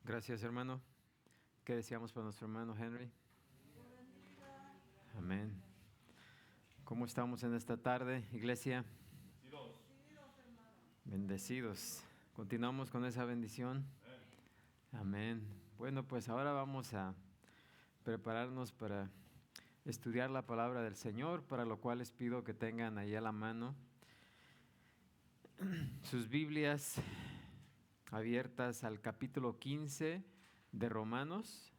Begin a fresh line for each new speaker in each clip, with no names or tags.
Gracias, hermano. ¿Qué deseamos para nuestro hermano Henry? Amén. ¿Cómo estamos en esta tarde, iglesia? Bendecidos. Continuamos con esa bendición. Amén. Bueno, pues ahora vamos a prepararnos para estudiar la palabra del Señor, para lo cual les pido que tengan ahí a la mano sus Biblias abiertas al capítulo 15 de Romanos,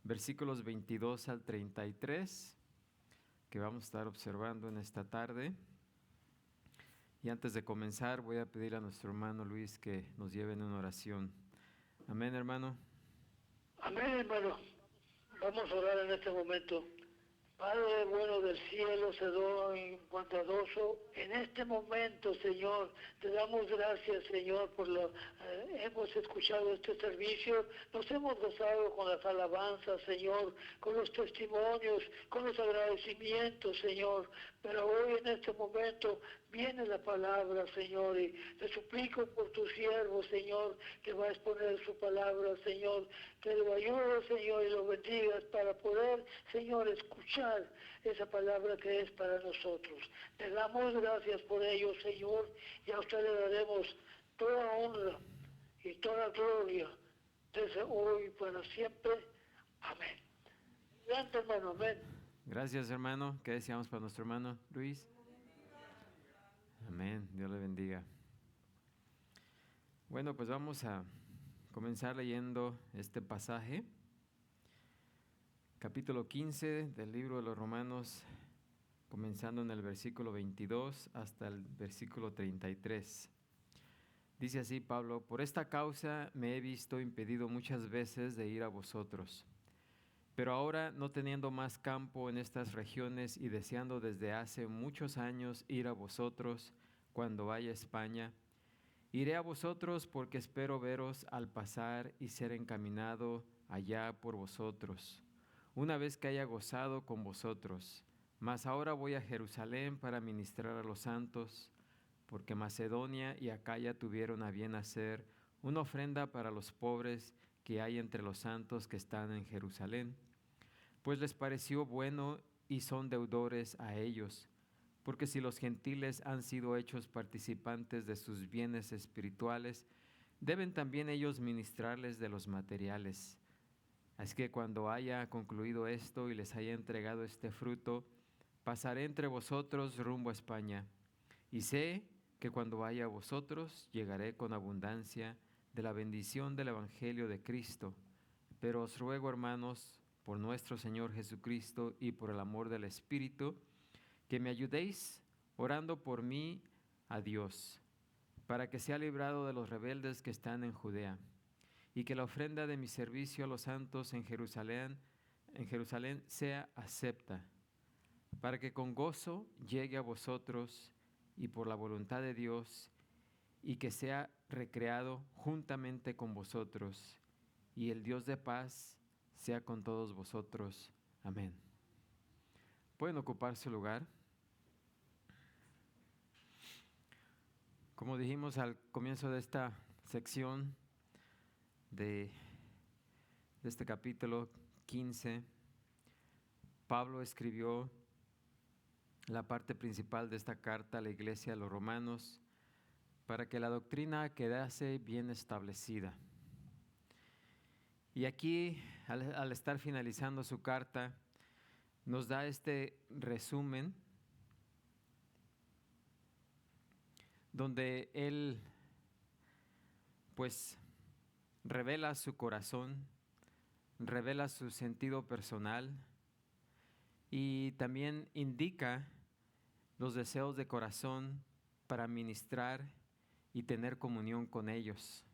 versículos 22 al 33, que vamos a estar observando en esta tarde. Y antes de comenzar voy a pedir a nuestro hermano Luis que nos lleve en una oración. Amén, hermano.
Amén, hermano. Vamos a orar en este momento. Padre bueno del cielo, sedón y bondadoso, en este momento, Señor, te damos gracias, Señor, por hemos escuchado este servicio, nos hemos gozado con las alabanzas, Señor, con los testimonios, con los agradecimientos, Señor, pero hoy en este momento viene la palabra, Señor, y te suplico por tu siervo, Señor, que va a exponer su palabra, Señor, que lo ayude, Señor, y lo bendigas para poder, Señor, escuchar esa palabra que es para nosotros. Te damos gracias por ello, Señor, y a usted le daremos toda honra y toda gloria desde hoy para siempre. Amén. Adelante, hermano, amén.
Gracias, hermano. ¿Qué deseamos para nuestro hermano Luis? Amén. Dios le bendiga. Bueno, pues vamos a comenzar leyendo este pasaje. Capítulo 15 del libro de los Romanos, comenzando en el versículo 22 hasta el versículo 33. Dice así Pablo: por esta causa me he visto impedido muchas veces de ir a vosotros. Pero ahora, no teniendo más campo en estas regiones y deseando desde hace muchos años ir a vosotros cuando vaya a España, iré a vosotros porque espero veros al pasar y ser encaminado allá por vosotros, una vez que haya gozado con vosotros. Mas ahora voy a Jerusalén para ministrar a los santos, porque Macedonia y Acaya tuvieron a bien hacer una ofrenda para los pobres que hay entre los santos que están en Jerusalén, pues les pareció bueno y son deudores a ellos, porque si los gentiles han sido hechos participantes de sus bienes espirituales, deben también ellos ministrarles de los materiales. Así que cuando haya concluido esto y les haya entregado este fruto, pasaré entre vosotros rumbo a España. Y sé que cuando vaya a vosotros, llegaré con abundancia de la bendición del Evangelio de Cristo. Pero os ruego, hermanos, por nuestro Señor Jesucristo y por el amor del Espíritu, que me ayudéis orando por mí a Dios, para que sea librado de los rebeldes que están en Judea, y que la ofrenda de mi servicio a los santos en Jerusalén sea acepta, para que con gozo llegue a vosotros y por la voluntad de Dios, y que sea recreado juntamente con vosotros, y el Dios de paz sea con todos vosotros. Amén. Pueden ocupar su lugar. Como dijimos al comienzo de esta sección de este capítulo 15, Pablo escribió la parte principal de esta carta a la iglesia de los romanos para que la doctrina quedase bien establecida. Y aquí, al estar finalizando su carta, nos da este resumen donde él pues revela su corazón, revela su sentido personal y también indica los deseos de corazón para ministrar y tener comunión con ellos.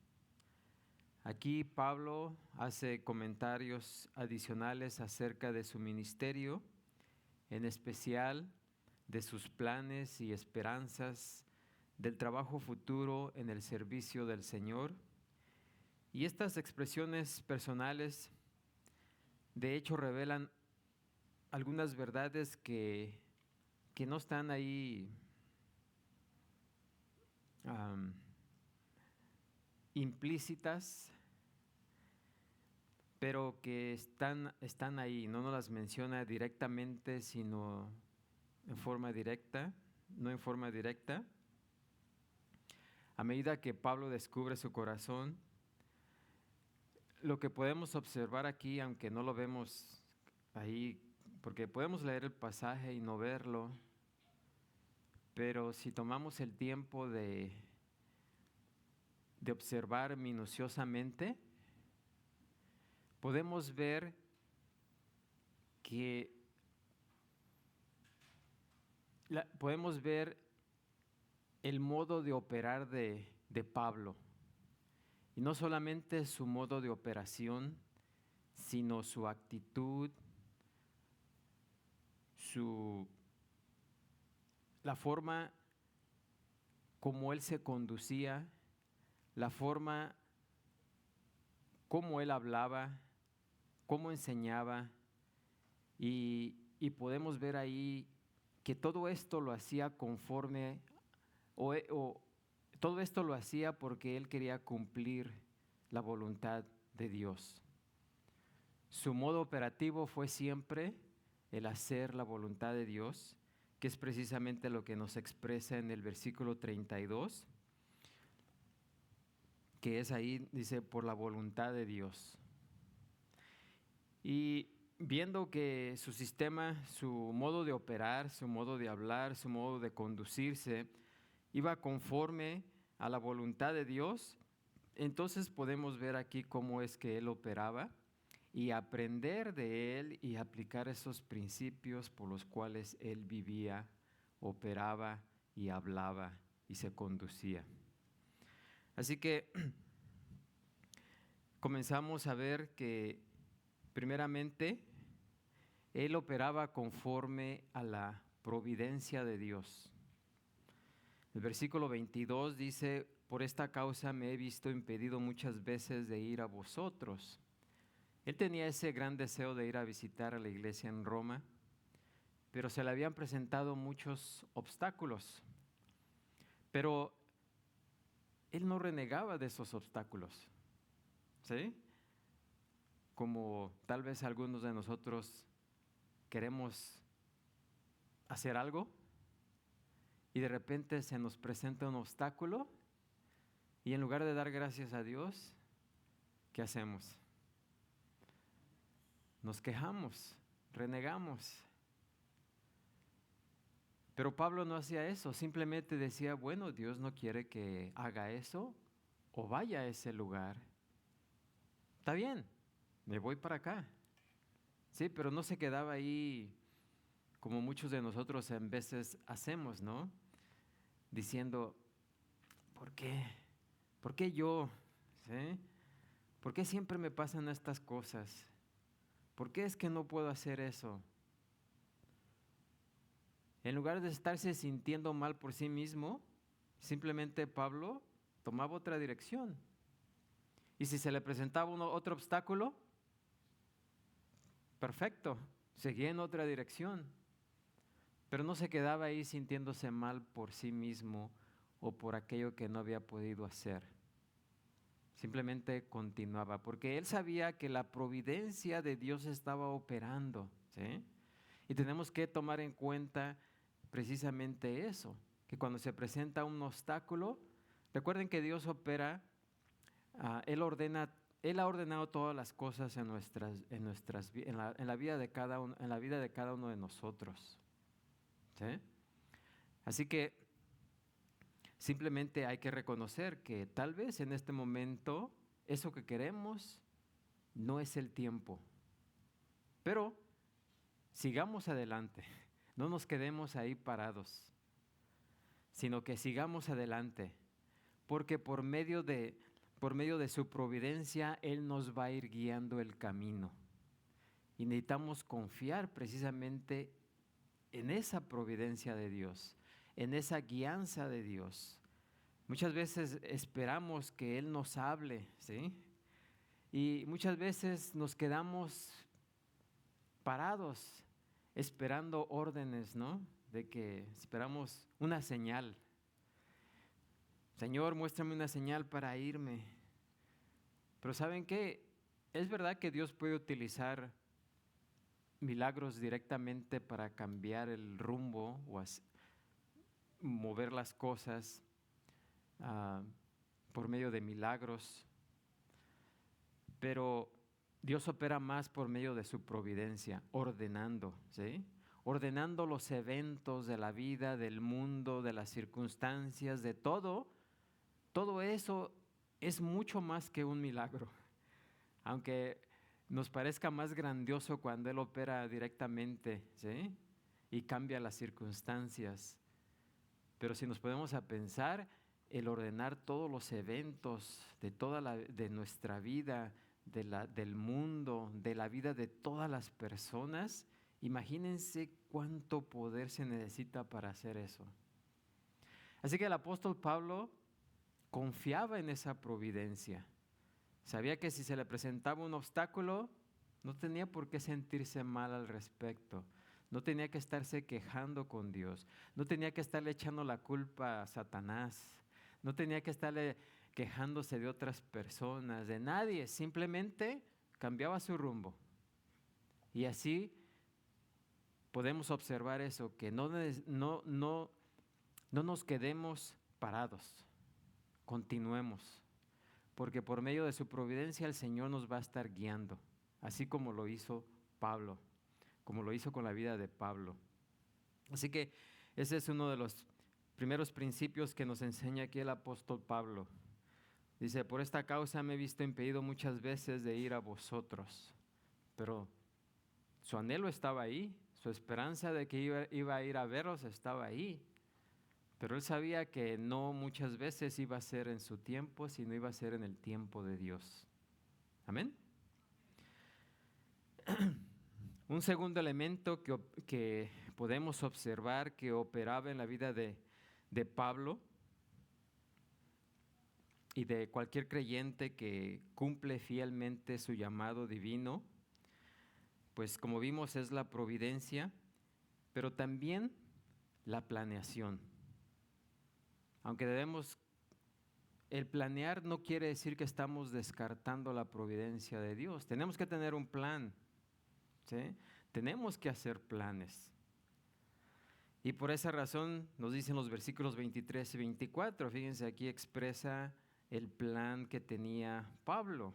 Aquí Pablo hace comentarios adicionales acerca de su ministerio, en especial de sus planes y esperanzas, del trabajo futuro en el servicio del Señor. Y estas expresiones personales, de hecho, revelan algunas verdades que no están ahí implícitas, pero que están ahí. No nos las menciona directamente, sino en forma directa, no en forma directa. A medida que Pablo descubre su corazón, lo que podemos observar aquí, aunque no lo vemos ahí, porque podemos leer el pasaje y no verlo, pero si tomamos el tiempo de observar minuciosamente, podemos ver que podemos ver el modo de operar de Pablo. Y no solamente su modo de operación, sino su actitud, la forma como él se conducía, la forma como él hablaba, cómo enseñaba, y podemos ver ahí que todo esto lo hacía conforme, todo esto lo hacía porque él quería cumplir la voluntad de Dios. Su modo operativo fue siempre el hacer la voluntad de Dios, que es precisamente lo que nos expresa en el versículo 32, que es ahí, dice, por la voluntad de Dios. Y viendo que su sistema, su modo de operar, su modo de hablar, su modo de conducirse, iba conforme a la voluntad de Dios, entonces podemos ver aquí cómo es que él operaba y aprender de él y aplicar esos principios por los cuales él vivía, operaba y hablaba y se conducía. Así que comenzamos a ver que primeramente él operaba conforme a la providencia de Dios. El versículo 22 dice: por esta causa me he visto impedido muchas veces de ir a vosotros. Él tenía ese gran deseo de ir a visitar a la iglesia en Roma, pero se le habían presentado muchos obstáculos. Pero él no renegaba de esos obstáculos, ¿sí? Como tal vez algunos de nosotros queremos hacer algo y de repente se nos presenta un obstáculo y en lugar de dar gracias a Dios, ¿qué hacemos? Nos quejamos, renegamos. Pero Pablo no hacía eso, simplemente decía, bueno, Dios no quiere que haga eso o vaya a ese lugar. Está bien, me voy para acá. Sí, pero no se quedaba ahí como muchos de nosotros en veces hacemos, ¿no? Diciendo, ¿por qué? ¿Por qué yo? ¿Sí? ¿Por qué siempre me pasan estas cosas? ¿Por qué es que no puedo hacer eso? En lugar de estarse sintiendo mal por sí mismo, simplemente Pablo tomaba otra dirección. Y si se le presentaba otro obstáculo, perfecto, seguía en otra dirección. Pero no se quedaba ahí sintiéndose mal por sí mismo o por aquello que no había podido hacer. Simplemente continuaba, porque él sabía que la providencia de Dios estaba operando, ¿sí? Y tenemos que tomar en cuenta precisamente eso, que cuando se presenta un obstáculo, recuerden que Dios opera, Él ha ordenado todas las cosas en la vida de cada uno de nosotros, ¿sí? Así que simplemente hay que reconocer que tal vez en este momento eso que queremos no es el tiempo, pero sigamos adelante. No nos quedemos ahí parados, sino que sigamos adelante, porque por medio de su providencia, Él nos va a ir guiando el camino. Y necesitamos confiar precisamente en esa providencia de Dios, en esa guianza de Dios. Muchas veces esperamos que Él nos hable, ¿sí? Y muchas veces nos quedamos parados, esperando órdenes, ¿no? De que esperamos una señal. Señor, muéstrame una señal para irme. Pero ¿saben qué? es verdad que Dios puede utilizar milagros directamente para cambiar el rumbo o mover las cosas ah, por medio de milagros, pero Dios opera más por medio de su providencia, ordenando, ¿sí? Ordenando los eventos de la vida, del mundo, de las circunstancias, de todo. Todo eso es mucho más que un milagro, aunque nos parezca más grandioso cuando Él opera directamente, ¿sí? Y cambia las circunstancias. Pero si nos ponemos a pensar, el ordenar todos los eventos de nuestra vida, del mundo, de la vida de todas las personas, imagínense cuánto poder se necesita para hacer eso. Así que el apóstol Pablo confiaba en esa providencia. Sabía que si se le presentaba un obstáculo, no tenía por qué sentirse mal al respecto. No tenía que estarse quejando con Dios. No tenía que estarle echando la culpa a Satanás. No tenía que estarle quejándose de otras personas, de nadie. Simplemente cambiaba su rumbo. Y así podemos observar eso, que no nos quedemos parados. Continuemos. Porque por medio de su providencia el Señor nos va a estar guiando. Así como lo hizo Pablo, como lo hizo con la vida de Pablo. Así que ese es uno de los primeros principios que nos enseña aquí el apóstol Pablo. Dice, por esta causa me he visto impedido muchas veces de ir a vosotros. Pero su anhelo estaba ahí, su esperanza de que iba a ir a veros estaba ahí. Pero él sabía que no muchas veces iba a ser en su tiempo, sino iba a ser en el tiempo de Dios. Amén. Un segundo elemento que podemos observar que operaba en la vida de Pablo y de cualquier creyente que cumple fielmente su llamado divino, pues como vimos es la providencia, pero también la planeación. Aunque el planear no quiere decir que estamos descartando la providencia de Dios. Tenemos que tener un plan, ¿sí? Tenemos que hacer planes. Y por esa razón nos dicen los versículos 23 y 24, fíjense, aquí expresa el plan que tenía Pablo.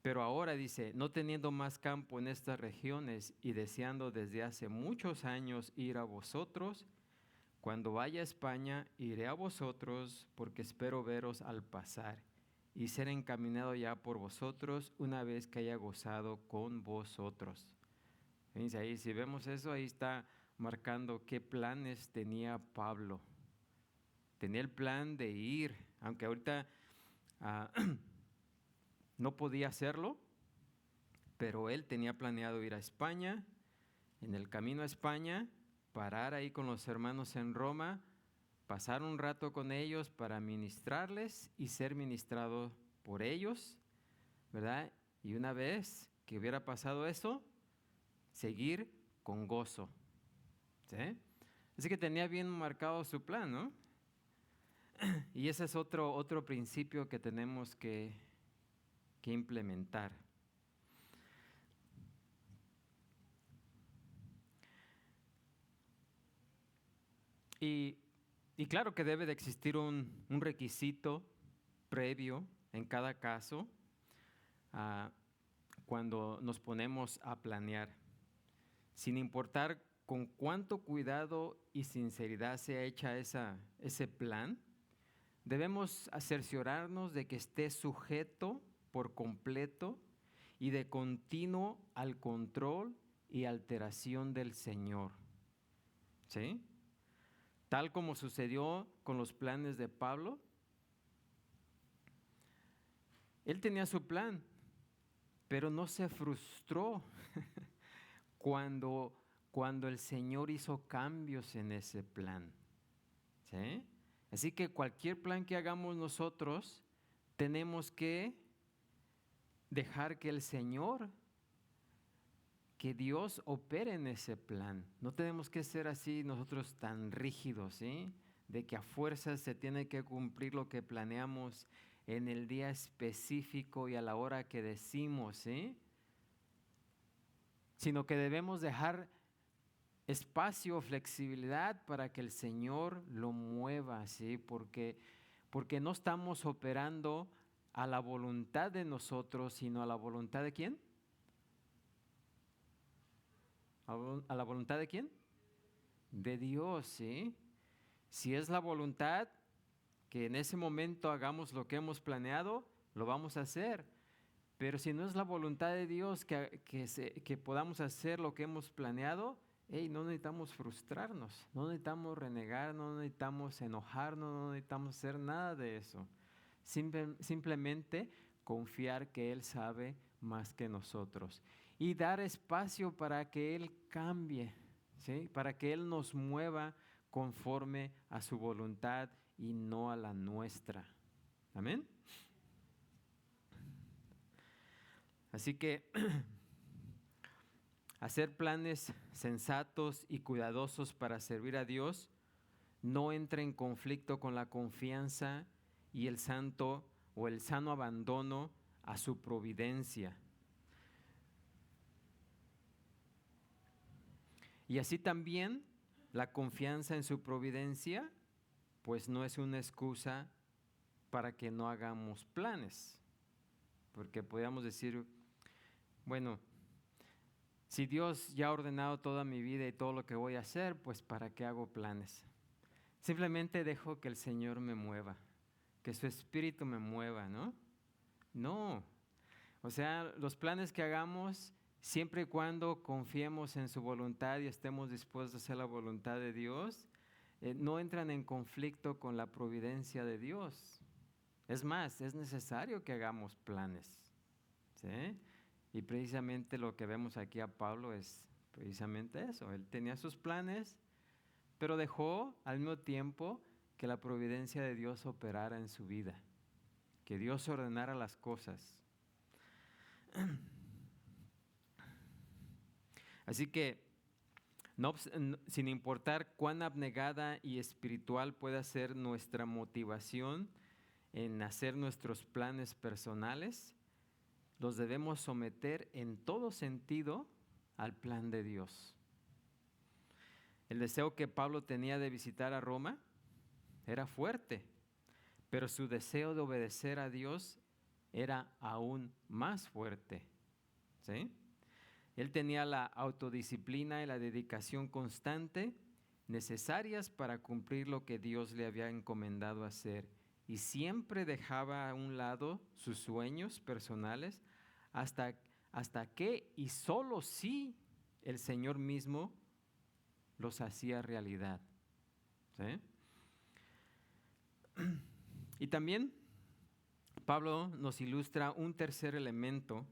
Pero ahora dice, no teniendo más campo en estas regiones y deseando desde hace muchos años ir a vosotros, cuando vaya a España, iré a vosotros, porque espero veros al pasar y ser encaminado ya por vosotros una vez que haya gozado con vosotros. Fíjense ahí, si vemos eso, ahí está marcando qué planes tenía Pablo. Tenía el plan de ir, aunque ahorita no podía hacerlo, pero él tenía planeado ir a España. En el camino a España, parar ahí con los hermanos en Roma, pasar un rato con ellos para ministrarles y ser ministrado por ellos, ¿verdad? Y una vez que hubiera pasado eso, seguir con gozo, ¿sí? Así que tenía bien marcado su plan, ¿no? Y ese es otro principio que tenemos que implementar. Y claro que debe de existir un requisito previo en cada caso cuando nos ponemos a planear. Sin importar con cuánto cuidado y sinceridad sea hecha ese plan, debemos cerciorarnos de que esté sujeto por completo y de continuo al control y alteración del Señor. ¿Sí? Tal como sucedió con los planes de Pablo. Él tenía su plan, pero no se frustró cuando el Señor hizo cambios en ese plan. ¿Sí? Así que cualquier plan que hagamos nosotros, tenemos que dejar que el Señor, que Dios opere en ese plan. No tenemos que ser así nosotros tan rígidos, ¿sí? De que a fuerzas se tiene que cumplir lo que planeamos en el día específico y a la hora que decimos, ¿sí? Sino que debemos dejar espacio, flexibilidad para que el Señor lo mueva, ¿sí? Porque no estamos operando a la voluntad de nosotros, sino a la voluntad de ¿quién? ¿A la voluntad de quién? De Dios, ¿sí? Si es la voluntad que en ese momento hagamos lo que hemos planeado, lo vamos a hacer. Pero si no es la voluntad de Dios que podamos hacer lo que hemos planeado, no necesitamos frustrarnos, no necesitamos renegar, no necesitamos enojarnos, no necesitamos hacer nada de eso. Simplemente confiar que Él sabe más que nosotros y dar espacio para que Él cambie, ¿sí? Para que Él nos mueva conforme a su voluntad y no a la nuestra. Amén. Así que hacer planes sensatos y cuidadosos para servir a Dios no entra en conflicto con la confianza y el santo o el sano abandono a su providencia. Y así también la confianza en su providencia, pues no es una excusa para que no hagamos planes. Porque podríamos decir, bueno, si Dios ya ha ordenado toda mi vida y todo lo que voy a hacer, pues ¿para qué hago planes? Simplemente dejo que el Señor me mueva, que su Espíritu me mueva, ¿no? No. O sea, los planes que hagamos, siempre y cuando confiemos en su voluntad y estemos dispuestos a hacer la voluntad de Dios, no entran en conflicto con la providencia de Dios. Es más, es necesario que hagamos planes, ¿sí? Y precisamente lo que vemos aquí a Pablo es precisamente eso. Él tenía sus planes, pero dejó al mismo tiempo que la providencia de Dios operara en su vida, que Dios ordenara las cosas. Así que, sin importar cuán abnegada y espiritual pueda ser nuestra motivación en hacer nuestros planes personales, los debemos someter en todo sentido al plan de Dios. El deseo que Pablo tenía de visitar a Roma era fuerte, pero su deseo de obedecer a Dios era aún más fuerte, ¿sí? Él tenía la autodisciplina y la dedicación constante necesarias para cumplir lo que Dios le había encomendado hacer, y siempre dejaba a un lado sus sueños personales hasta que, y solo si, el Señor mismo los hacía realidad, ¿sí? Y también Pablo nos ilustra un tercer elemento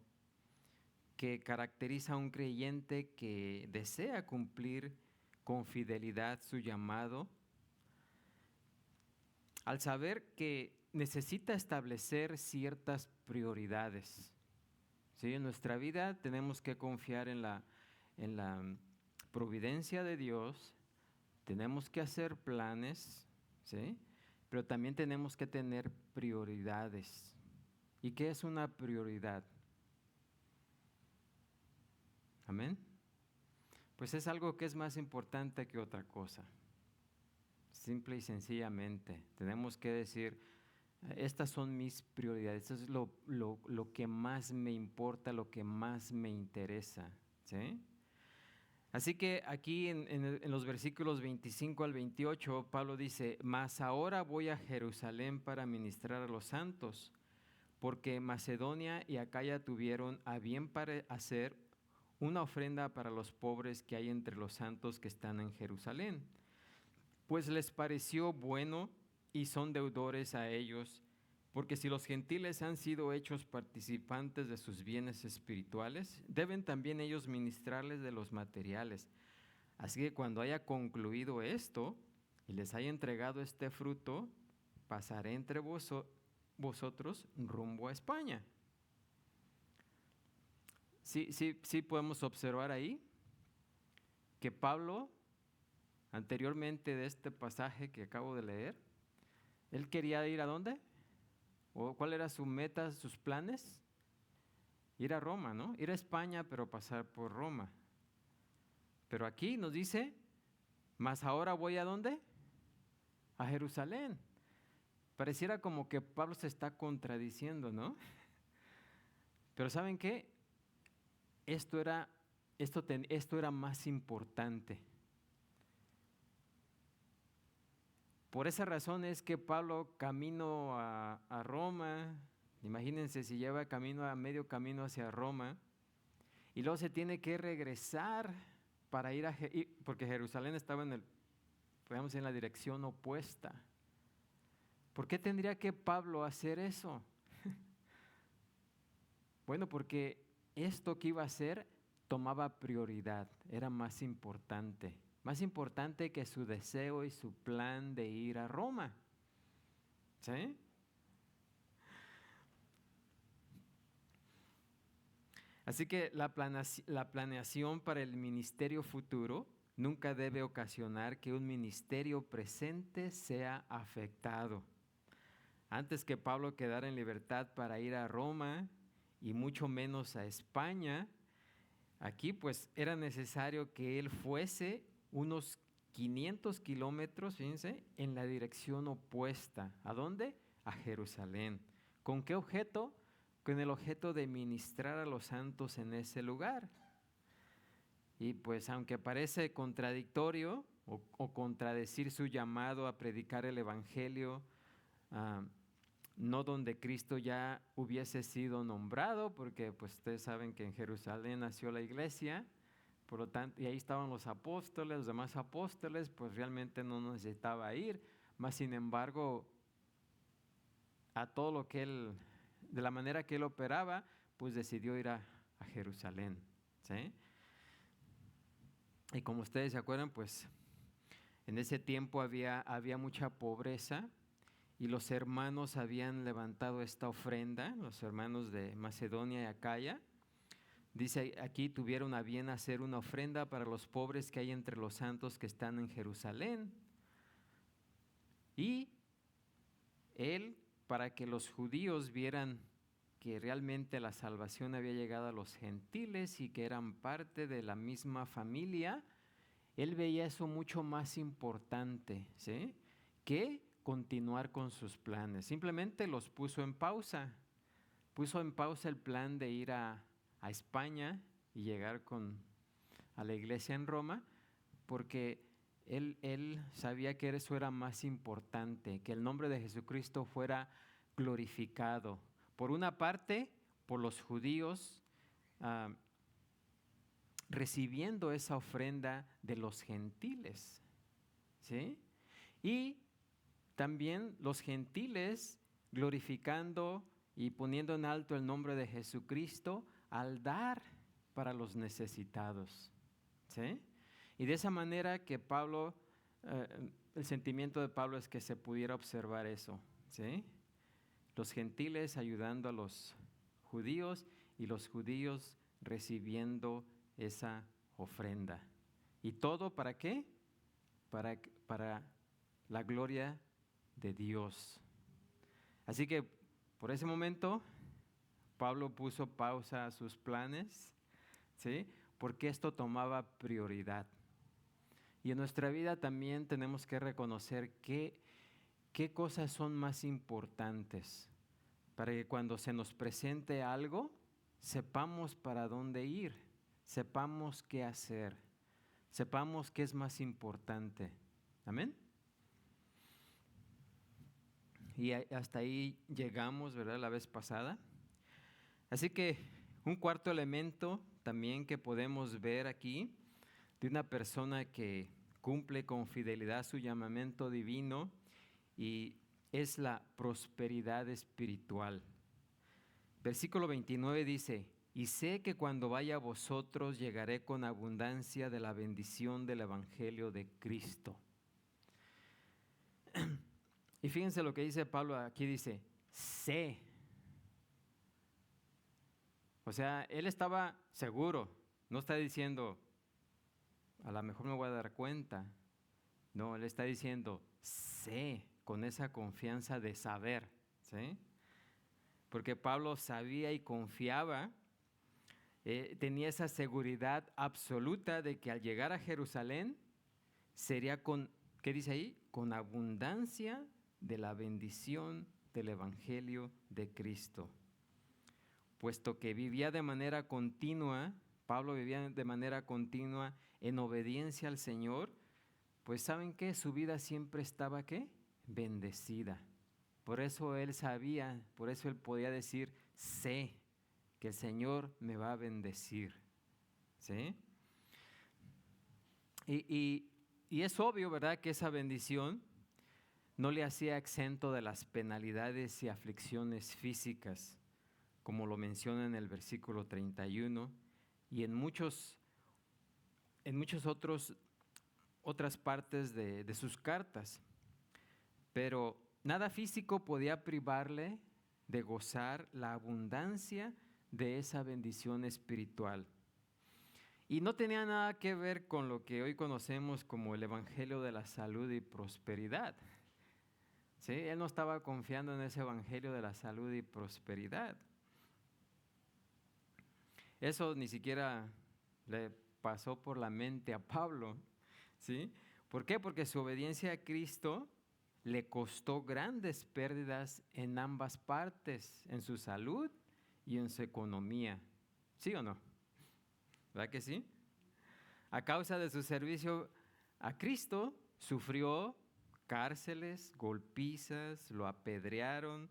que caracteriza a un creyente que desea cumplir con fidelidad su llamado, al saber que necesita establecer ciertas prioridades. ¿Sí? En nuestra vida tenemos que confiar en la providencia de Dios, tenemos que hacer planes, ¿sí? Pero también tenemos que tener prioridades. ¿Y qué es una prioridad? Amén. Pues es algo que es más importante que otra cosa. Simple y sencillamente, tenemos que decir, estas son mis prioridades, esto es lo que más me importa, lo que más me interesa, ¿sí? Así que aquí en los versículos 25 al 28, Pablo dice, mas ahora voy a Jerusalén para ministrar a los santos, porque Macedonia y Acaya tuvieron a bien para hacer una ofrenda para los pobres que hay entre los santos que están en Jerusalén. Pues les pareció bueno y son deudores a ellos, porque si los gentiles han sido hechos participantes de sus bienes espirituales, deben también ellos ministrarles de los materiales. Así que cuando haya concluido esto y les haya entregado este fruto, pasaré entre vosotros rumbo a España. Sí podemos observar ahí que Pablo, anteriormente de este pasaje que acabo de leer, él quería ir ¿a dónde? ¿O cuál era su meta, sus planes? Ir a Roma, ¿no? Ir a España, pero pasar por Roma. Pero aquí nos dice, mas ahora voy ¿a dónde? A Jerusalén. Pareciera como que Pablo se está contradiciendo, ¿no? Pero ¿saben qué? Esto era más importante. Por esa razón es que Pablo camino a Roma, imagínense si lleva medio camino hacia Roma, y luego se tiene que regresar para ir porque Jerusalén estaba en la dirección opuesta. ¿Por qué tendría que Pablo hacer eso? Bueno, porque esto que iba a hacer tomaba prioridad, era más importante que su deseo y su plan de ir a Roma. ¿Sí? Así que la planeación para el ministerio futuro nunca debe ocasionar que un ministerio presente sea afectado. Antes que Pablo quedara en libertad para ir a Roma y mucho menos a España, aquí pues era necesario que él fuese unos 500 kilómetros, fíjense, en la dirección opuesta. ¿A dónde? A Jerusalén. ¿Con qué objeto? Con el objeto de ministrar a los santos en ese lugar. Y pues aunque parece contradictorio o contradecir su llamado a predicar el evangelio, no donde Cristo ya hubiese sido nombrado, porque pues ustedes saben que en Jerusalén nació la iglesia, por lo tanto, y ahí estaban los apóstoles, los demás apóstoles, pues realmente no necesitaba ir, más sin embargo, a todo lo que él, de la manera que él operaba, pues decidió ir a Jerusalén, ¿sí? Y como ustedes se acuerdan, pues en ese tiempo había mucha pobreza, y los hermanos habían levantado esta ofrenda, los hermanos de Macedonia y Acaya. Dice aquí, tuvieron a bien hacer una ofrenda para los pobres que hay entre los santos que están en Jerusalén. Y él, para que los judíos vieran que realmente la salvación había llegado a los gentiles y que eran parte de la misma familia, él veía eso mucho más importante, ¿sí?, que continuar con sus planes. Simplemente los puso en pausa. Puso en pausa el plan de ir a España y llegar a la iglesia en Roma, porque él sabía que eso era más importante, que el nombre de Jesucristo fuera glorificado. Por una parte, por los judíos, recibiendo esa ofrenda de los gentiles, ¿sí? Y también los gentiles glorificando y poniendo en alto el nombre de Jesucristo al dar para los necesitados, ¿sí? Y de esa manera que Pablo, el sentimiento de Pablo es que se pudiera observar eso, ¿sí? Los gentiles ayudando a los judíos y los judíos recibiendo esa ofrenda. ¿Y todo para qué? Para la gloria de Dios. Así que por ese momento Pablo puso pausa a sus planes, ¿sí?, porque esto tomaba prioridad. Y en nuestra vida también tenemos que reconocer qué cosas son más importantes, para que cuando se nos presente algo, sepamos para dónde ir, sepamos qué hacer, sepamos qué es más importante. Amén. Y hasta ahí llegamos, ¿verdad?, la vez pasada. Así que un cuarto elemento también que podemos ver aquí de una persona que cumple con fidelidad su llamamiento divino, y es la prosperidad espiritual. Versículo 29 dice: y sé que cuando vaya a vosotros llegaré con abundancia de la bendición del evangelio de Cristo. Y fíjense lo que dice Pablo aquí, dice, sé. O sea, él estaba seguro, no está diciendo, a lo mejor me voy a dar cuenta. No, él está diciendo, sé, con esa confianza de saber, ¿sí? porque Pablo sabía y confiaba, tenía esa seguridad absoluta de que al llegar a Jerusalén sería con, ¿qué dice ahí? Con abundancia de la bendición del Evangelio de Cristo. Puesto que vivía de manera continua, Pablo vivía de manera continua en obediencia al Señor, pues ¿saben qué? Su vida siempre estaba, ¿qué? Bendecida. Por eso él sabía, por eso él podía decir, sé que el Señor me va a bendecir. ¿Sí? Y es obvio, ¿verdad?, que esa bendición no le hacía exento de las penalidades y aflicciones físicas, como lo menciona en el versículo 31, y en muchos otras partes de sus cartas. Pero nada físico podía privarle de gozar la abundancia de esa bendición espiritual. Y no tenía nada que ver con lo que hoy conocemos como el Evangelio de la salud y prosperidad. ¿Sí? Él no estaba confiando en ese Evangelio de la salud y prosperidad. Eso ni siquiera le pasó por la mente a Pablo. ¿Sí? ¿Por qué? Porque su obediencia a Cristo le costó grandes pérdidas en ambas partes, en su salud y en su economía. ¿Sí o no? ¿Verdad que sí? A causa de su servicio a Cristo, sufrió cárceles, golpizas, lo apedrearon,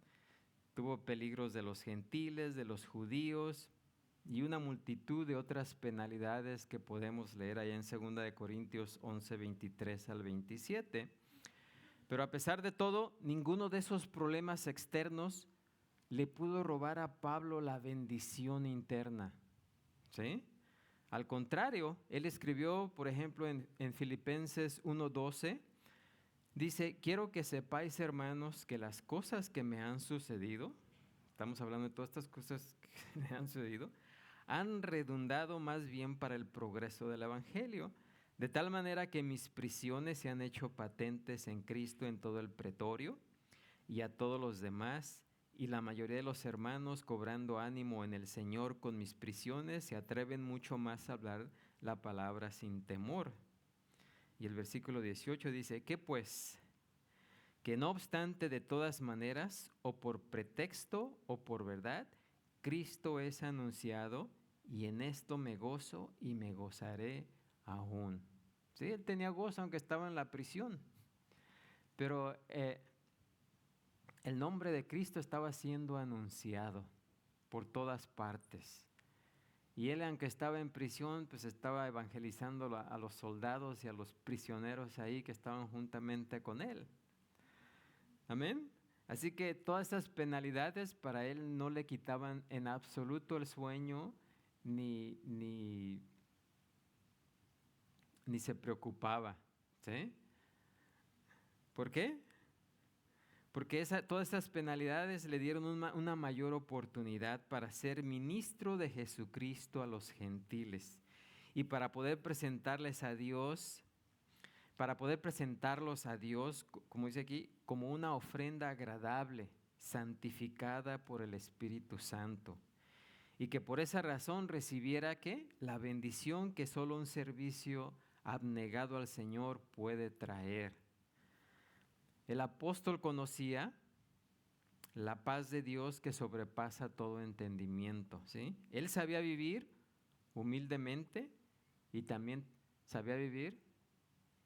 tuvo peligros de los gentiles, de los judíos y una multitud de otras penalidades que podemos leer allá en 2 Corintios 11, 23 al 27. Pero a pesar de todo, ninguno de esos problemas externos le pudo robar a Pablo la bendición interna. ¿Sí? Al contrario, él escribió, por ejemplo, en Filipenses 1:12, dice, quiero que sepáis, hermanos, que las cosas que me han sucedido, estamos hablando de todas estas cosas que me han sucedido, han redundado más bien para el progreso del Evangelio, de tal manera que mis prisiones se han hecho patentes en Cristo en todo el pretorio y a todos los demás, y la mayoría de los hermanos, cobrando ánimo en el Señor con mis prisiones, se atreven mucho más a hablar la palabra sin temor. Y el versículo 18 dice, ¿qué pues? Que no obstante de todas maneras, o por pretexto o por verdad, Cristo es anunciado, y en esto me gozo y me gozaré aún. Sí, él tenía gozo aunque estaba en la prisión, pero el nombre de Cristo estaba siendo anunciado por todas partes. Y él, aunque estaba en prisión, pues estaba evangelizando a los soldados y a los prisioneros ahí que estaban juntamente con él. Amén. Así que todas esas penalidades para él no le quitaban en absoluto el sueño, ni se preocupaba. ¿Sí? ¿Por qué? Porque todas esas penalidades le dieron una mayor oportunidad para ser ministro de Jesucristo a los gentiles y para poder presentarles a Dios, para poder presentarlos a Dios, como dice aquí, como una ofrenda agradable, santificada por el Espíritu Santo. Y que por esa razón recibiera, ¿qué? La bendición que solo un servicio abnegado al Señor puede traer. El apóstol conocía la paz de Dios que sobrepasa todo entendimiento, ¿sí? Él sabía vivir humildemente y también sabía vivir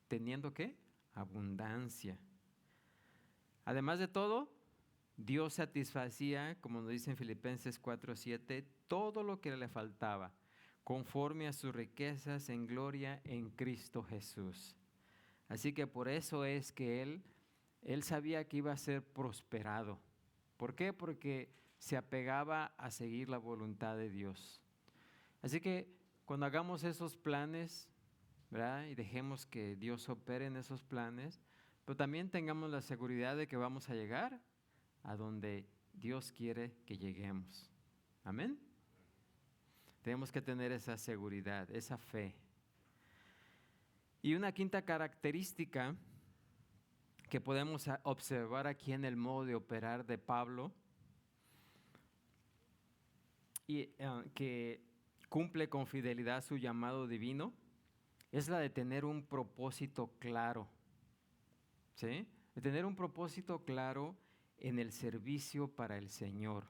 teniendo, ¿qué? Abundancia. Además de todo, Dios satisfacía, como nos dice en Filipenses 4:7, todo lo que le faltaba, conforme a sus riquezas en gloria en Cristo Jesús. Así que por eso es que él sabía que iba a ser prosperado. ¿Por qué? Porque se apegaba a seguir la voluntad de Dios. Así que cuando hagamos esos planes, ¿verdad? Y dejemos que Dios opere en esos planes, pero también tengamos la seguridad de que vamos a llegar a donde Dios quiere que lleguemos. Amén. Tenemos que tener esa seguridad, esa fe. Y una quinta característica que podemos observar aquí en el modo de operar de Pablo que cumple con fidelidad su llamado divino es la de tener un propósito claro, ¿sí? De tener un propósito claro en el servicio para el Señor.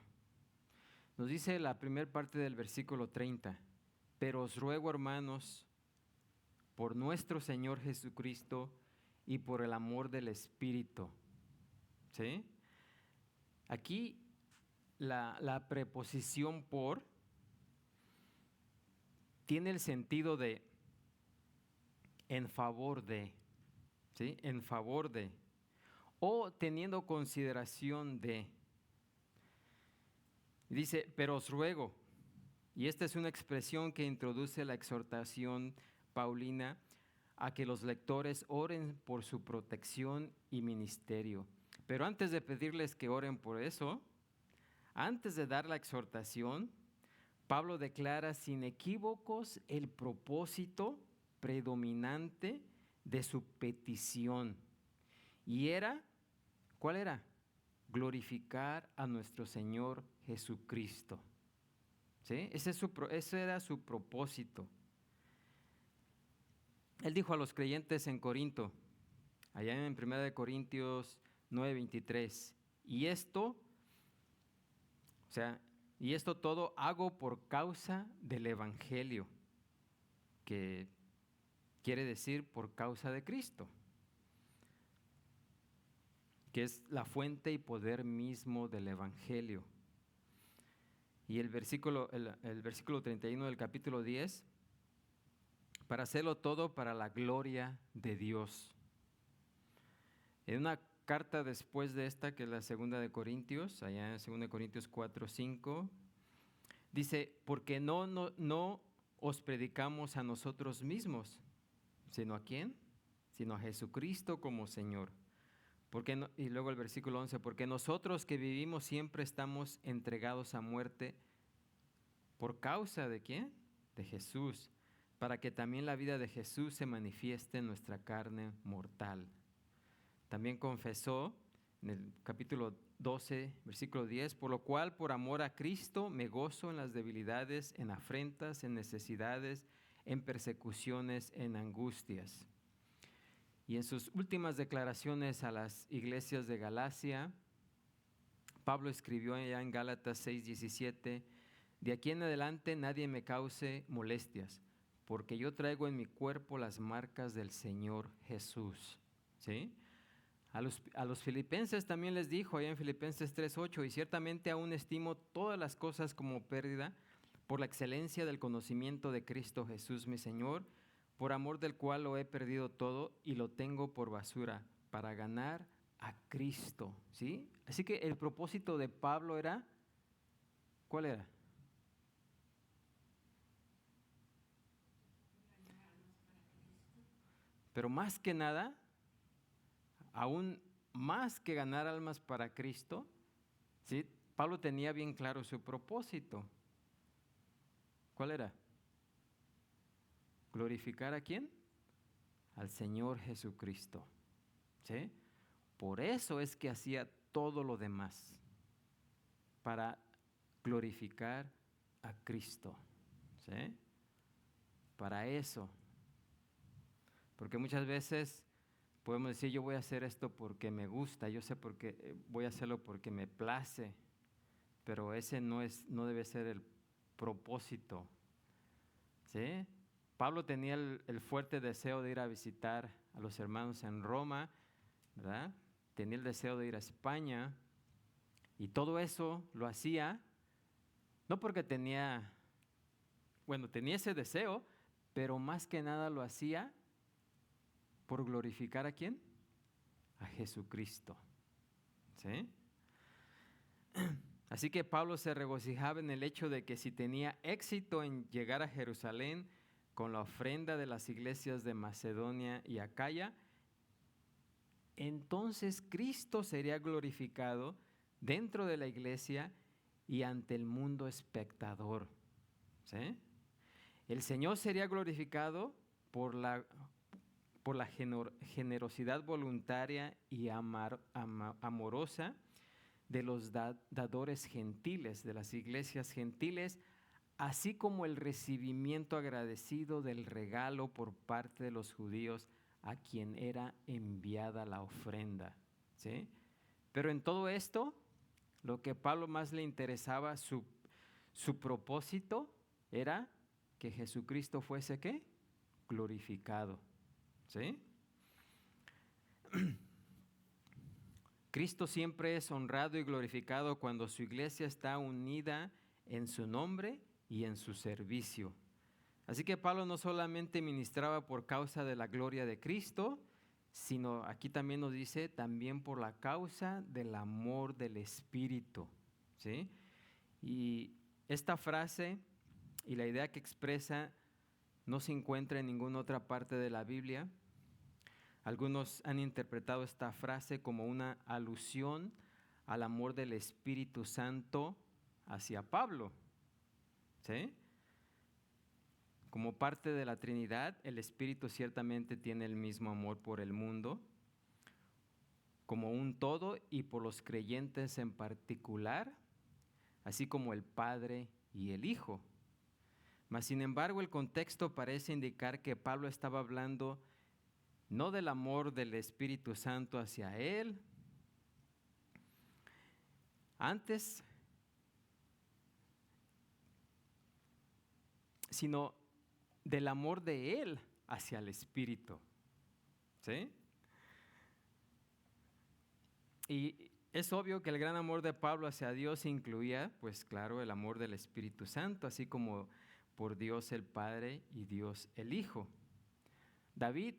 Nos dice la primera parte del versículo 30, pero os ruego, hermanos, por nuestro Señor Jesucristo y por el amor del Espíritu, ¿sí? Aquí la preposición por tiene el sentido de en favor de, ¿sí? En favor de, o teniendo consideración de. Dice, pero os ruego, y esta es una expresión que introduce la exhortación paulina a que los lectores oren por su protección y ministerio. Pero antes de pedirles que oren por eso, antes de dar la exhortación, Pablo declara sin equívocos el propósito predominante de su petición. Y era, ¿cuál era? Glorificar a nuestro Señor Jesucristo. ¿Sí? Ese era su propósito. Él dijo a los creyentes en Corinto, allá en 1 Corintios 9:23, y esto todo hago por causa del Evangelio, que quiere decir por causa de Cristo, que es la fuente y poder mismo del Evangelio. Y el versículo 31 del capítulo 10, para hacerlo todo para la gloria de Dios. En una carta después de esta, que es la segunda de Corintios, allá en 2 Corintios 4:5, dice, porque no os predicamos a nosotros mismos, sino ¿a quién? Sino a Jesucristo como Señor. Y luego el versículo 11, porque nosotros que vivimos siempre estamos entregados a muerte, ¿por causa de quién? De Jesús, para que también la vida de Jesús se manifieste en nuestra carne mortal. También confesó en el capítulo 12, versículo 10, por lo cual por amor a Cristo me gozo en las debilidades, en afrentas, en necesidades, en persecuciones, en angustias. Y en sus últimas declaraciones a las iglesias de Galacia, Pablo escribió allá en Gálatas 6:17, de aquí en adelante nadie me cause molestias, porque yo traigo en mi cuerpo las marcas del Señor Jesús. ¿Sí? A los filipenses también les dijo, allá en Filipenses 3:8, y ciertamente aún estimo todas las cosas como pérdida por la excelencia del conocimiento de Cristo Jesús mi Señor, por amor del cual lo he perdido todo y lo tengo por basura, para ganar a Cristo. ¿Sí? Así que el propósito de Pablo era, ¿cuál era? Pero más que nada, aún más que ganar almas para Cristo, ¿sí? Pablo tenía bien claro su propósito. ¿Cuál era? ¿Glorificar a quién? Al Señor Jesucristo. ¿Sí? Por eso es que hacía todo lo demás, para glorificar a Cristo. ¿Sí? Para eso. Porque muchas veces podemos decir, yo voy a hacer esto porque me gusta, yo sé porque voy a hacerlo porque me place, pero ese no debe ser el propósito. ¿Sí? Pablo tenía el fuerte deseo de ir a visitar a los hermanos en Roma, ¿verdad? Tenía el deseo de ir a España, y todo eso lo hacía, no porque tenía ese deseo, pero más que nada lo hacía por glorificar ¿a quién? A Jesucristo. ¿Sí? Así que Pablo se regocijaba en el hecho de que si tenía éxito en llegar a Jerusalén con la ofrenda de las iglesias de Macedonia y Acaya, entonces Cristo sería glorificado dentro de la iglesia y ante el mundo espectador. ¿Sí? El Señor sería glorificado por la generosidad voluntaria y amorosa de los dadores gentiles, de las iglesias gentiles, así como el recibimiento agradecido del regalo por parte de los judíos a quien era enviada la ofrenda, ¿sí? Pero en todo esto, lo que a Pablo más le interesaba, su propósito era que Jesucristo fuese, ¿qué? Glorificado, ¿sí? Cristo siempre es honrado y glorificado cuando su iglesia está unida en su nombre y en su servicio. Así que Pablo no solamente ministraba por causa de la gloria de Cristo, sino aquí también nos dice, también por la causa del amor del Espíritu, ¿sí? Y esta frase y la idea que expresa no se encuentra en ninguna otra parte de la Biblia. Algunos han interpretado esta frase como una alusión al amor del Espíritu Santo hacia Pablo, ¿sí? Como parte de la Trinidad, el Espíritu ciertamente tiene el mismo amor por el mundo como un todo y por los creyentes en particular, así como el Padre y el Hijo. Mas, sin embargo, el contexto parece indicar que Pablo estaba hablando no del amor del Espíritu Santo hacia él, antes, sino del amor de él hacia el Espíritu, ¿sí? Y es obvio que el gran amor de Pablo hacia Dios incluía, pues claro, el amor del Espíritu Santo, así como por Dios el Padre y Dios el Hijo. David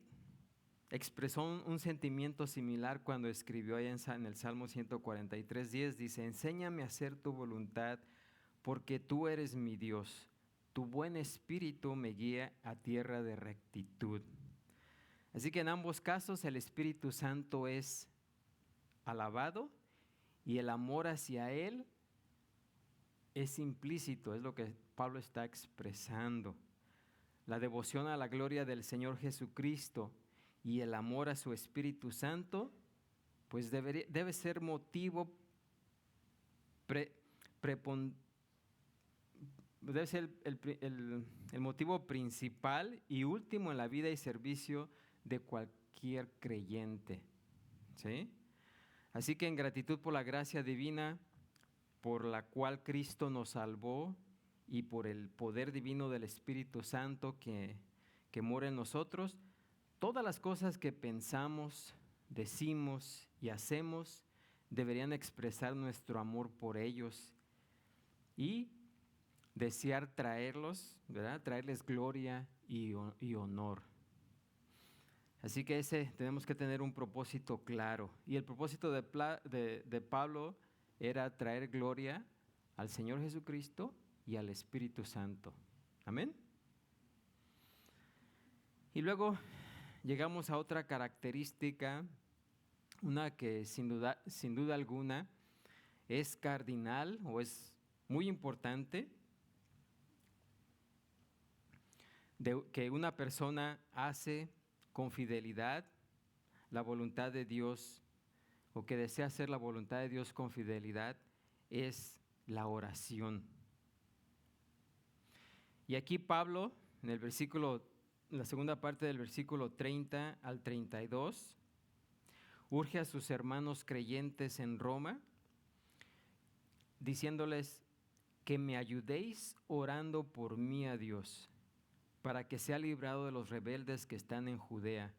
expresó un sentimiento similar cuando escribió allá en el Salmo 143:10, dice, enséñame a hacer tu voluntad, porque tú eres mi Dios. Tu buen espíritu me guía a tierra de rectitud. Así que en ambos casos el Espíritu Santo es alabado y el amor hacia Él es implícito, es lo que Pablo está expresando. La devoción a la gloria del Señor Jesucristo y el amor a su Espíritu Santo, pues debe ser motivo debe ser el motivo principal y último en la vida y servicio de cualquier creyente, ¿sí? Así que en gratitud por la gracia divina por la cual Cristo nos salvó y por el poder divino del Espíritu Santo que mora en nosotros, todas las cosas que pensamos, decimos y hacemos deberían expresar nuestro amor por ellos y desear traerlos, ¿verdad? Traerles gloria y honor. Así que tenemos que tener un propósito claro. Y el propósito de Pablo era traer gloria al Señor Jesucristo y al Espíritu Santo. Amén. Y luego llegamos a otra característica, una que sin duda alguna es cardinal o es muy importante, que una persona hace con fidelidad la voluntad de Dios o que desea hacer la voluntad de Dios con fidelidad, es la oración. Y aquí Pablo, en la segunda parte del versículo 30 al 32, urge a sus hermanos creyentes en Roma, diciéndoles que me ayudéis orando por mí a Dios, para que sea librado de los rebeldes que están en Judea,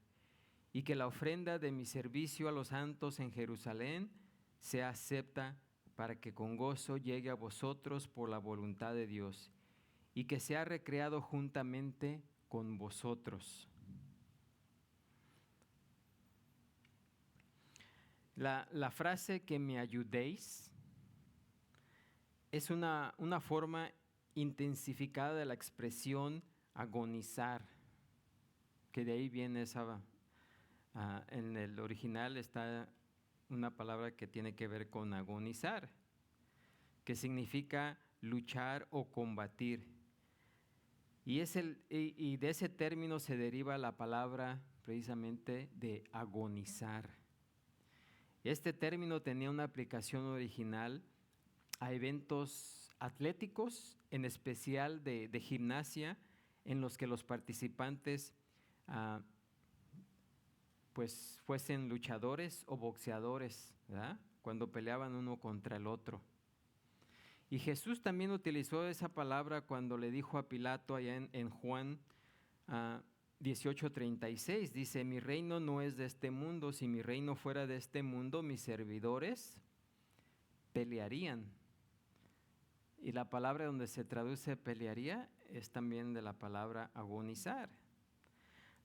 y que la ofrenda de mi servicio a los santos en Jerusalén sea acepta, para que con gozo llegue a vosotros por la voluntad de Dios, y que sea recreado juntamente con vosotros. La frase que me ayudéis es una forma intensificada de la expresión agonizar, que de ahí viene esa, en el original está una palabra que tiene que ver con agonizar, que significa luchar o combatir. Y de ese término se deriva la palabra precisamente de agonizar. Este término tenía una aplicación original a eventos atléticos, en especial de gimnasia, en los que los participantes pues fuesen luchadores o boxeadores, ¿verdad? Cuando peleaban uno contra el otro. Y Jesús también utilizó esa palabra cuando le dijo a Pilato allá en Juan 18:36, dice: mi reino no es de este mundo, si mi reino fuera de este mundo, mis servidores pelearían. Y la palabra donde se traduce pelearía es también de la palabra agonizar,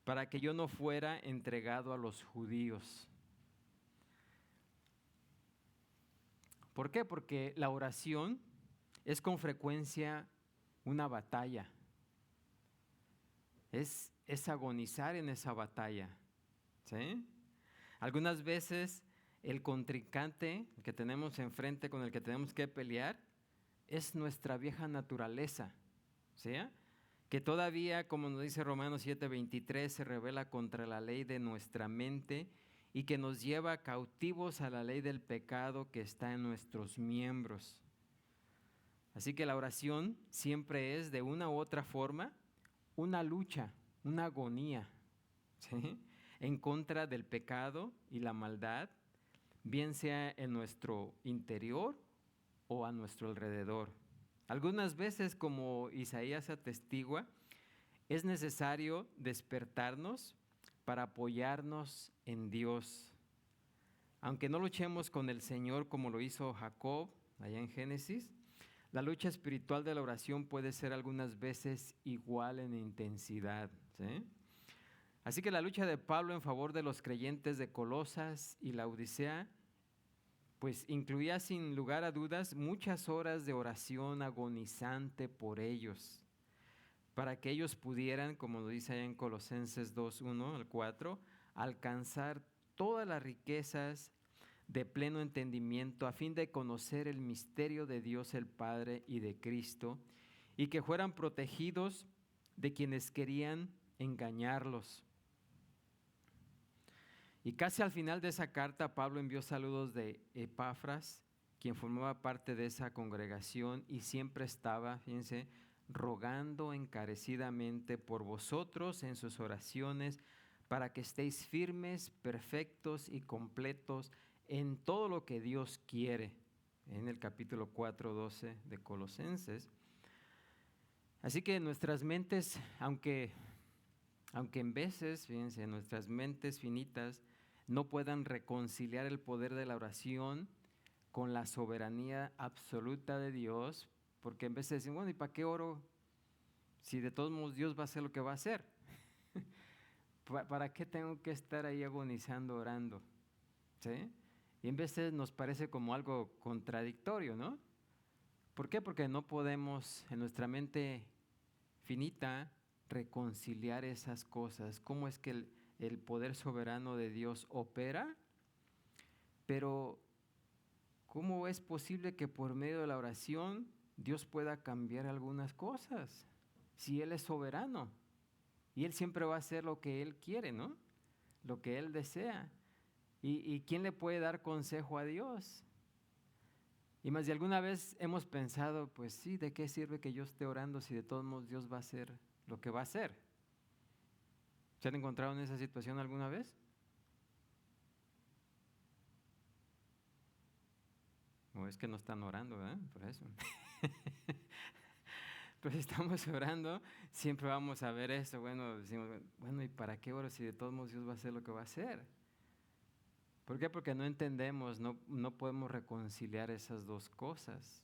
para que yo no fuera entregado a los judíos. ¿Por qué? Porque la oración es con frecuencia una batalla. Es agonizar en esa batalla, ¿sí? Algunas veces el contrincante que tenemos enfrente, con el que tenemos que pelear, es nuestra vieja naturaleza, ¿sí? Que todavía, como nos dice Romanos 7:23, se rebela contra la ley de nuestra mente y que nos lleva cautivos a la ley del pecado que está en nuestros miembros. Así que la oración siempre es, de una u otra forma, una lucha, una agonía, ¿sí? En contra del pecado y la maldad, bien sea en nuestro interior o a nuestro alrededor. Algunas veces, como Isaías atestigua, es necesario despertarnos para apoyarnos en Dios. Aunque no luchemos con el Señor como lo hizo Jacob allá en Génesis, la lucha espiritual de la oración puede ser algunas veces igual en intensidad, ¿sí? Así que la lucha de Pablo en favor de los creyentes de Colosas y la Odisea, pues incluía sin lugar a dudas muchas horas de oración agonizante por ellos, para que ellos pudieran, como lo dice allá en Colosenses 2:1 al 4, alcanzar todas las riquezas de pleno entendimiento, a fin de conocer el misterio de Dios el Padre y de Cristo, y que fueran protegidos de quienes querían engañarlos. Y casi al final de esa carta, Pablo envió saludos de Epafras, quien formaba parte de esa congregación y siempre estaba, fíjense, rogando encarecidamente por vosotros en sus oraciones, para que estéis firmes, perfectos y completos en todo lo que Dios quiere, en el capítulo 4:12 de Colosenses. Así que nuestras mentes, aunque en veces, fíjense, nuestras mentes finitas no puedan reconciliar el poder de la oración con la soberanía absoluta de Dios, porque en veces decimos, bueno, ¿y para qué oro si de todos modos Dios va a hacer lo que va a hacer? ¿Para qué tengo que estar ahí agonizando, orando? ¿Sí? Y en veces nos parece como algo contradictorio, ¿no? ¿Por qué? Porque no podemos en nuestra mente finita reconciliar esas cosas. ¿Cómo es que el poder soberano de Dios opera? Pero ¿cómo es posible que por medio de la oración Dios pueda cambiar algunas cosas? Si Él es soberano y Él siempre va a hacer lo que Él quiere, ¿no? Lo que Él desea. ¿Y quién le puede dar consejo a Dios? Y más de alguna vez hemos pensado, pues sí, ¿de qué sirve que yo esté orando si de todos modos Dios va a hacer lo que va a hacer? ¿Se han encontrado en esa situación alguna vez? O es que no están orando, ¿verdad? Por eso. Pero si estamos orando, siempre vamos a ver eso. Bueno, decimos, bueno, ¿y para qué oro si de todos modos Dios va a hacer lo que va a hacer? ¿Por qué? Porque no entendemos, no podemos reconciliar esas dos cosas.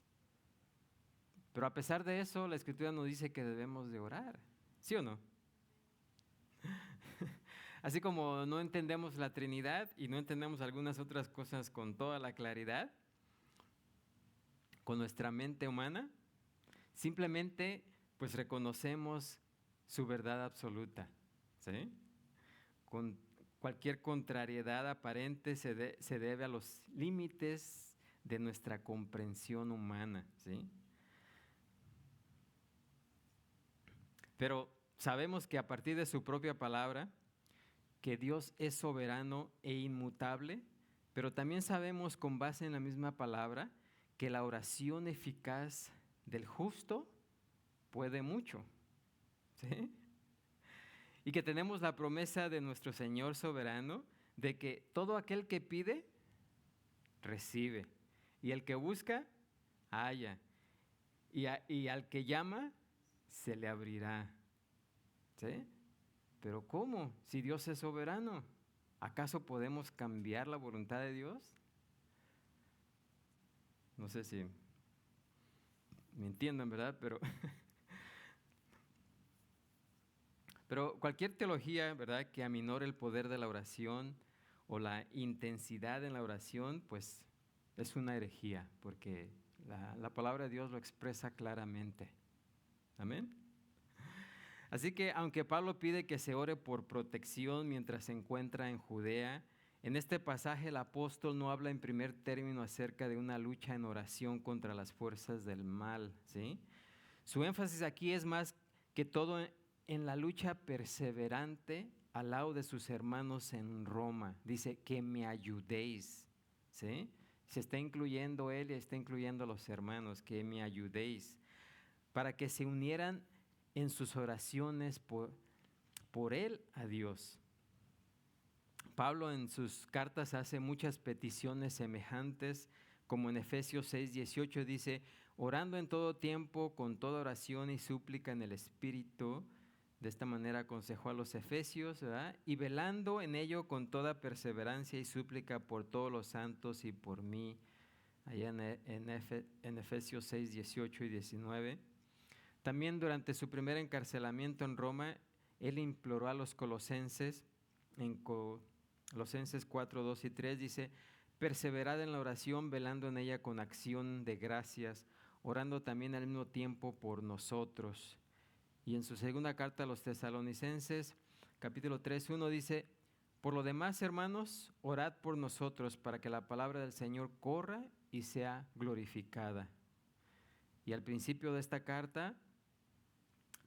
Pero a pesar de eso, la Escritura nos dice que debemos de orar, ¿sí o no? Así como no entendemos la Trinidad y no entendemos algunas otras cosas con toda la claridad, con nuestra mente humana, simplemente pues reconocemos su verdad absoluta, ¿sí? Con cualquier contrariedad aparente se debe a los límites de nuestra comprensión humana, ¿sí? Pero sabemos que a partir de su propia palabra, que Dios es soberano e inmutable, Pero también sabemos con base en la misma palabra que la oración eficaz del justo puede mucho, ¿sí? Y que tenemos la promesa de nuestro Señor soberano de que todo aquel que pide, recibe. Y el que busca, halla. Y al que llama, se le abrirá. ¿Sí? Pero ¿cómo? Si Dios es soberano, ¿acaso podemos cambiar la voluntad de Dios? No sé si me entienden, ¿verdad? Pero cualquier teología, ¿verdad?, que aminore el poder de la oración o la intensidad en la oración, pues es una herejía, porque la palabra de Dios lo expresa claramente. Amén. Así que aunque Pablo pide que se ore por protección mientras se encuentra en Judea, en este pasaje el apóstol no habla en primer término acerca de una lucha en oración contra las fuerzas del mal, ¿sí? Su énfasis aquí es más que todo en la lucha perseverante al lado de sus hermanos en Roma. Dice que me ayudéis, ¿sí? Se está incluyendo él y está incluyendo a los hermanos, que me ayudéis, para que se unieran en sus oraciones por él a Dios. Pablo en sus cartas hace muchas peticiones semejantes, como en Efesios 6:18 dice, orando en todo tiempo, con toda oración y súplica en el Espíritu. De esta manera aconsejó a los efesios, ¿verdad? Y velando en ello con toda perseverancia y súplica por todos los santos y por mí, allá en Efesios 6:18 y 19. También durante su primer encarcelamiento en Roma, él imploró a los colosenses, en Colosenses 4, 2 y 3, dice, perseverad en la oración, velando en ella con acción de gracias, orando también al mismo tiempo por nosotros. Y en su segunda carta a los tesalonicenses, capítulo 3, 1 dice, por lo demás, hermanos, orad por nosotros para que la palabra del Señor corra y sea glorificada. Y al principio de esta carta,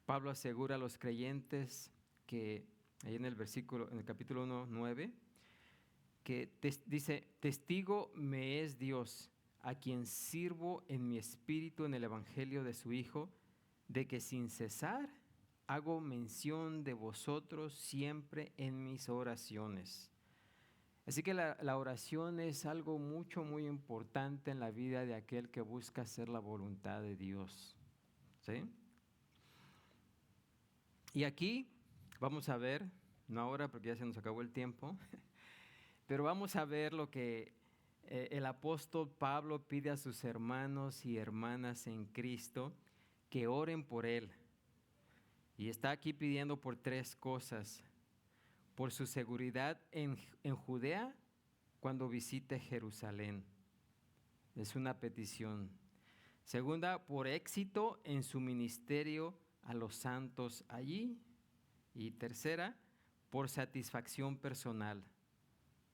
Pablo asegura a los creyentes que, ahí en el capítulo 1, 9, que dice, testigo me es Dios, a quien sirvo en mi espíritu en el evangelio de su Hijo, de que sin cesar hago mención de vosotros siempre en mis oraciones. Así que la oración es algo muy importante en la vida de aquel que busca hacer la voluntad de Dios. ¿Sí? Y aquí vamos a ver, no ahora porque ya se nos acabó el tiempo, pero vamos a ver lo que el apóstol Pablo pide a sus hermanos y hermanas en Cristo, que oren por él. Y está aquí pidiendo por tres cosas. Por su seguridad en Judea cuando visite Jerusalén. Es una petición. Segunda, por éxito en su ministerio a los santos allí. Y tercera, por satisfacción personal,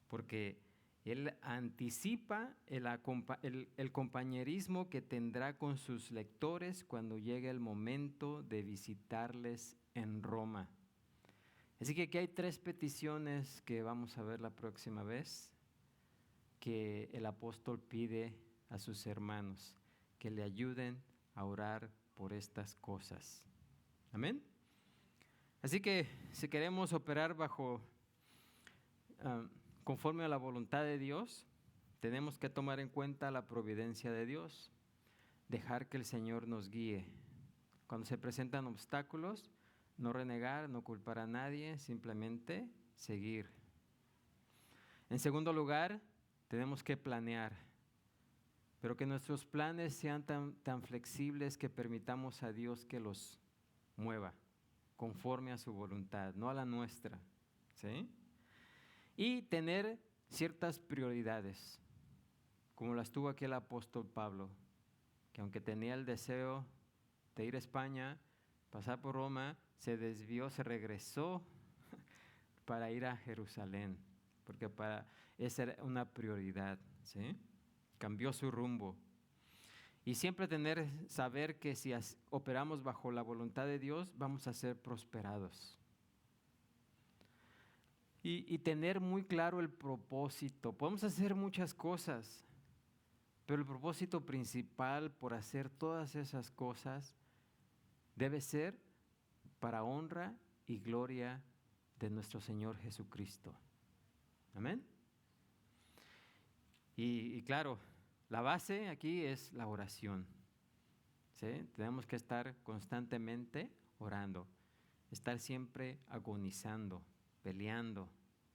porque él anticipa el compañerismo que tendrá con sus lectores cuando llegue el momento de visitarles en Roma. Así que aquí hay tres peticiones que vamos a ver la próxima vez, que el apóstol pide a sus hermanos, que le ayuden a orar por estas cosas. Amén. Así que si queremos operar conforme a la voluntad de Dios, tenemos que tomar en cuenta la providencia de Dios, dejar que el Señor nos guíe. Cuando se presentan obstáculos, no renegar, no culpar a nadie, simplemente seguir. En segundo lugar, tenemos que planear, pero que nuestros planes sean tan flexibles que permitamos a Dios que los mueva conforme a su voluntad, no a la nuestra, ¿sí? Y tener ciertas prioridades, como las tuvo aquí el apóstol Pablo, que aunque tenía el deseo de ir a España, pasar por Roma, se desvió, se regresó para ir a Jerusalén, porque esa era una prioridad, ¿sí? Cambió su rumbo. Y siempre saber que si operamos bajo la voluntad de Dios, vamos a ser prosperados. y tener muy claro el propósito. Podemos hacer muchas cosas, pero el propósito principal por hacer todas esas cosas debe ser para honra y gloria de nuestro Señor Jesucristo. Amén. Y claro, la base aquí es la oración. ¿Sí? Tenemos que estar constantemente orando, estar siempre agonizando, peleando,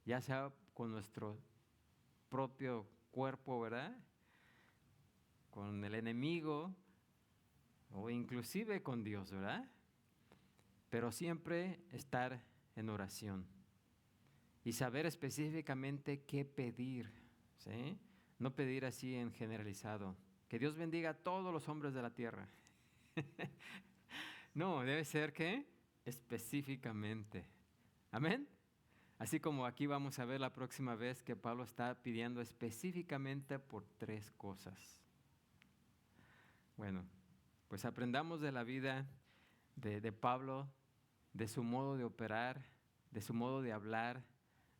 ya sea con nuestro propio cuerpo, ¿verdad? Con el enemigo o inclusive con Dios, ¿verdad? Pero siempre estar en oración y saber específicamente qué pedir, ¿sí? No pedir así en generalizado. Que Dios bendiga a todos los hombres de la tierra. No, debe ser que específicamente. Amén. Así como aquí vamos a ver la próxima vez que Pablo está pidiendo específicamente por 3 cosas. Bueno, pues aprendamos de la vida de Pablo, de su modo de operar, de su modo de hablar,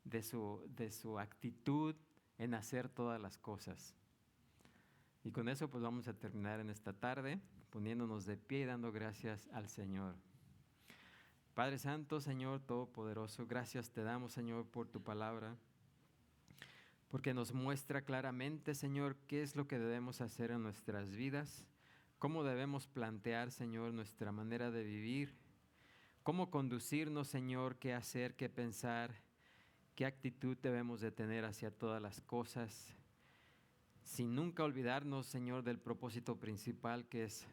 de su actitud en hacer todas las cosas. Y con eso pues vamos a terminar en esta tarde, poniéndonos de pie y dando gracias al Señor. Padre Santo, Señor Todopoderoso, gracias te damos, Señor, por tu palabra, porque nos muestra claramente, Señor, qué es lo que debemos hacer en nuestras vidas, cómo debemos plantear, Señor, nuestra manera de vivir, cómo conducirnos, Señor, qué hacer, qué pensar, qué actitud debemos de tener hacia todas las cosas, sin nunca olvidarnos, Señor, del propósito principal que es